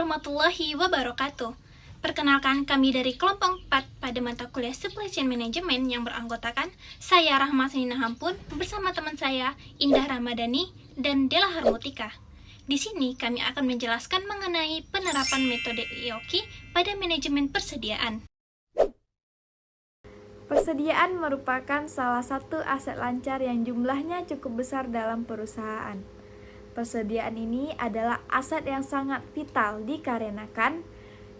warahmatullahi wabarakatuh. Perkenalkan, kami dari kelompok 4 pada mata kuliah Supply Chain Management yang beranggotakan saya Rahma Senina Hampun bersama teman saya Indah Ramadhani dan Dela Harmutika. Di sini kami akan menjelaskan mengenai penerapan metode IOQ pada manajemen persediaan. Persediaan merupakan salah satu aset lancar yang jumlahnya cukup besar dalam perusahaan. Persediaan ini adalah aset yang sangat vital dikarenakan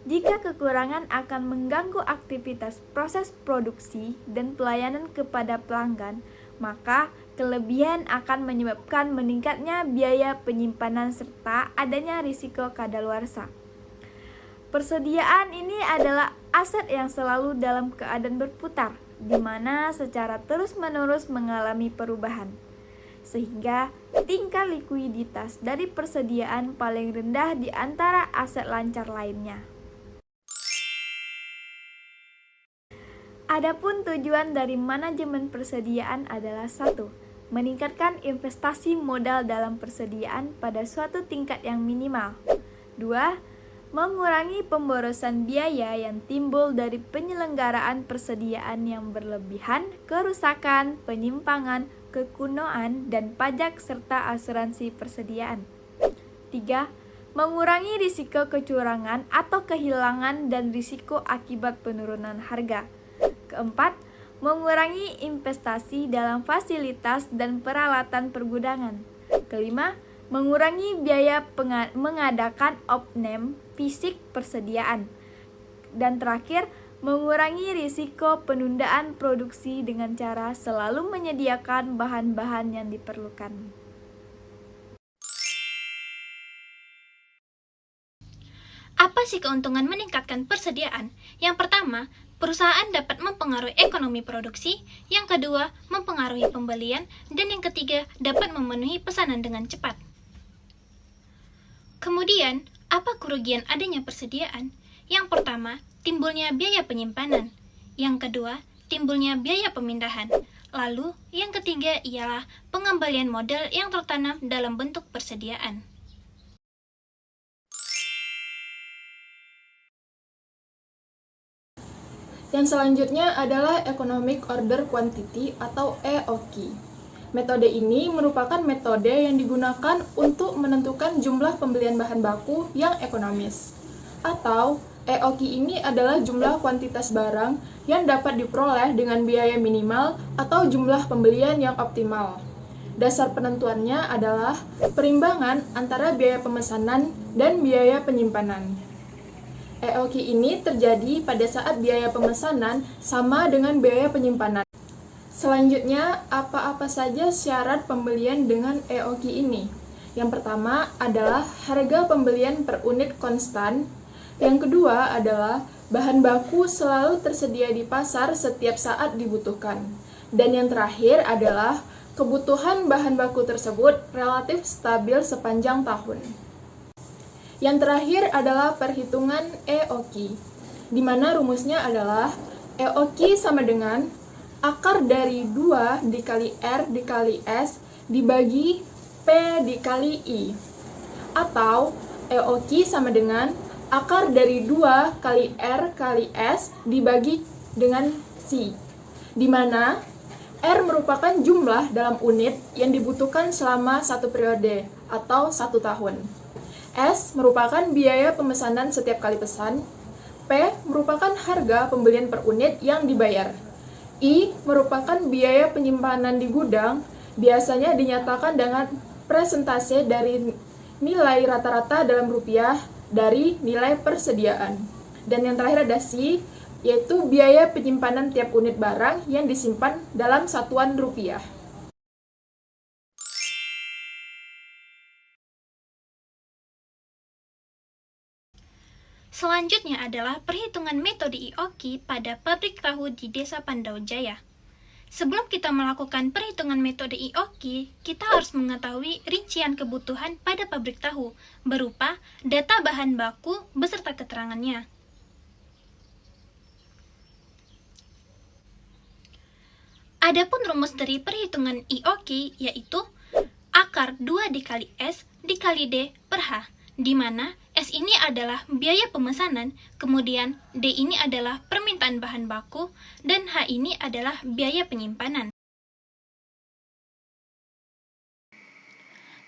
jika kekurangan akan mengganggu aktivitas proses produksi dan pelayanan kepada pelanggan, maka kelebihan akan menyebabkan meningkatnya biaya penyimpanan serta adanya risiko kadaluarsa. Persediaan ini adalah aset yang selalu dalam keadaan berputar, di mana secara terus-menerus mengalami perubahan, sehingga tingkat likuiditas dari persediaan paling rendah di antara aset lancar lainnya. Adapun tujuan dari manajemen persediaan adalah 1. Meningkatkan investasi modal dalam persediaan pada suatu tingkat yang minimal. 2. Mengurangi pemborosan biaya yang timbul dari penyelenggaraan persediaan yang berlebihan, kerusakan, penyimpangan, kekunoan, dan pajak serta asuransi persediaan. 3. Mengurangi risiko kecurangan atau kehilangan dan risiko akibat penurunan harga. Keempat, mengurangi investasi dalam fasilitas dan peralatan pergudangan. Kelima, mengurangi biaya mengadakan opname fisik persediaan. Dan terakhir, mengurangi risiko penundaan produksi dengan cara selalu menyediakan bahan-bahan yang diperlukan. Apa sih keuntungan meningkatkan persediaan? Yang pertama, perusahaan dapat mempengaruhi ekonomi produksi, yang kedua, mempengaruhi pembelian, dan yang ketiga, dapat memenuhi pesanan dengan cepat. Kemudian, apa kerugian adanya persediaan? Yang pertama, timbulnya biaya penyimpanan. Yang kedua, timbulnya biaya pemindahan. Lalu, yang ketiga ialah pengembalian modal yang tertanam dalam bentuk persediaan. Yang selanjutnya adalah Economic Order Quantity atau EOQ. Metode ini merupakan metode yang digunakan untuk menentukan jumlah pembelian bahan baku yang ekonomis. Atau EOQ ini adalah jumlah kuantitas barang yang dapat diperoleh dengan biaya minimal atau jumlah pembelian yang optimal. Dasar penentuannya adalah perimbangan antara biaya pemesanan dan biaya penyimpanan. EOQ ini terjadi pada saat biaya pemesanan sama dengan biaya penyimpanan. Selanjutnya, apa-apa saja syarat pembelian dengan EOQ ini? Yang pertama adalah harga pembelian per unit konstan. Yang kedua adalah bahan baku selalu tersedia di pasar setiap saat dibutuhkan. Dan yang terakhir adalah kebutuhan bahan baku tersebut relatif stabil sepanjang tahun. Yang terakhir adalah perhitungan EOQ, di mana rumusnya adalah EOQ sama dengan akar dari 2 dikali R dikali S dibagi P dikali I. Atau EOQ sama dengan akar dari 2 kali R kali S dibagi dengan C, di mana R merupakan jumlah dalam unit yang dibutuhkan selama satu periode atau 1 tahun. S merupakan biaya pemesanan setiap kali pesan. P merupakan harga pembelian per unit yang dibayar. I merupakan biaya penyimpanan di gudang, biasanya dinyatakan dengan presentase dari nilai rata-rata dalam rupiah dari nilai persediaan. Dan yang terakhir ada C, yaitu biaya penyimpanan tiap unit barang yang disimpan dalam satuan rupiah. Selanjutnya adalah perhitungan metode IOQ pada pabrik tahu di Desa Pandau Jaya. Sebelum kita melakukan perhitungan metode IOQ, kita harus mengetahui rincian kebutuhan pada pabrik tahu berupa data bahan baku beserta keterangannya. Adapun rumus dari perhitungan IOQ yaitu akar 2 dikali S dikali D per H, di mana S ini adalah biaya pemesanan, kemudian D ini adalah permintaan bahan baku, dan H ini adalah biaya penyimpanan.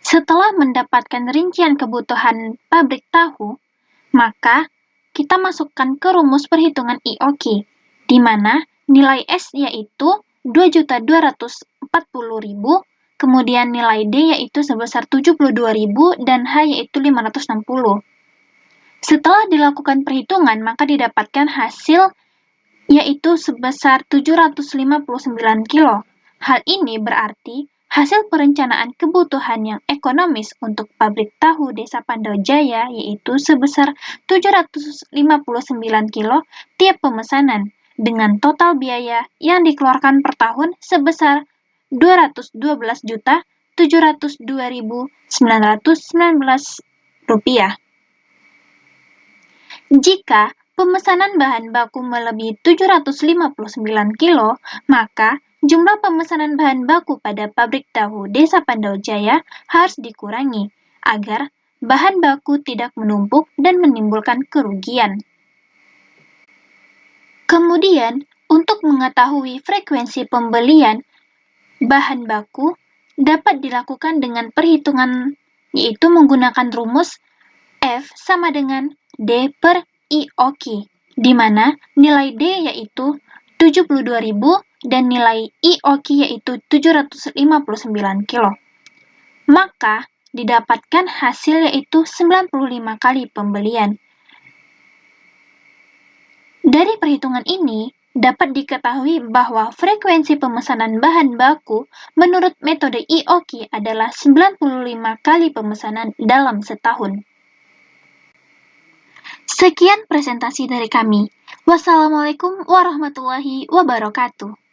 Setelah mendapatkan rincian kebutuhan pabrik tahu, maka kita masukkan ke rumus perhitungan IOQ, di mana nilai S yaitu 2.240.000, kemudian nilai D yaitu sebesar 72.000 dan H yaitu 560. Setelah dilakukan perhitungan, maka didapatkan hasil yaitu sebesar 759 kilo. Hal ini berarti hasil perencanaan kebutuhan yang ekonomis untuk pabrik tahu Desa Pandau-Jaya yaitu sebesar 759 kilo tiap pemesanan, dengan total biaya yang dikeluarkan per tahun sebesar Rp212.702.919. Jika pemesanan bahan baku melebihi 759 kilo, maka jumlah pemesanan bahan baku pada pabrik tahu Desa Pandau-Jaya harus dikurangi agar bahan baku tidak menumpuk dan menimbulkan kerugian. Kemudian, untuk mengetahui frekuensi pembelian bahan baku dapat dilakukan dengan perhitungan yaitu menggunakan rumus F sama dengan D per IOQ, di mana nilai D yaitu 72.000 dan nilai IOQ yaitu 759 kilo. Maka didapatkan hasil yaitu 95 kali pembelian. Dari perhitungan ini, dapat diketahui bahwa frekuensi pemesanan bahan baku menurut metode IOQ adalah 95 kali pemesanan dalam setahun. Sekian presentasi dari kami. Wassalamualaikum warahmatullahi wabarakatuh.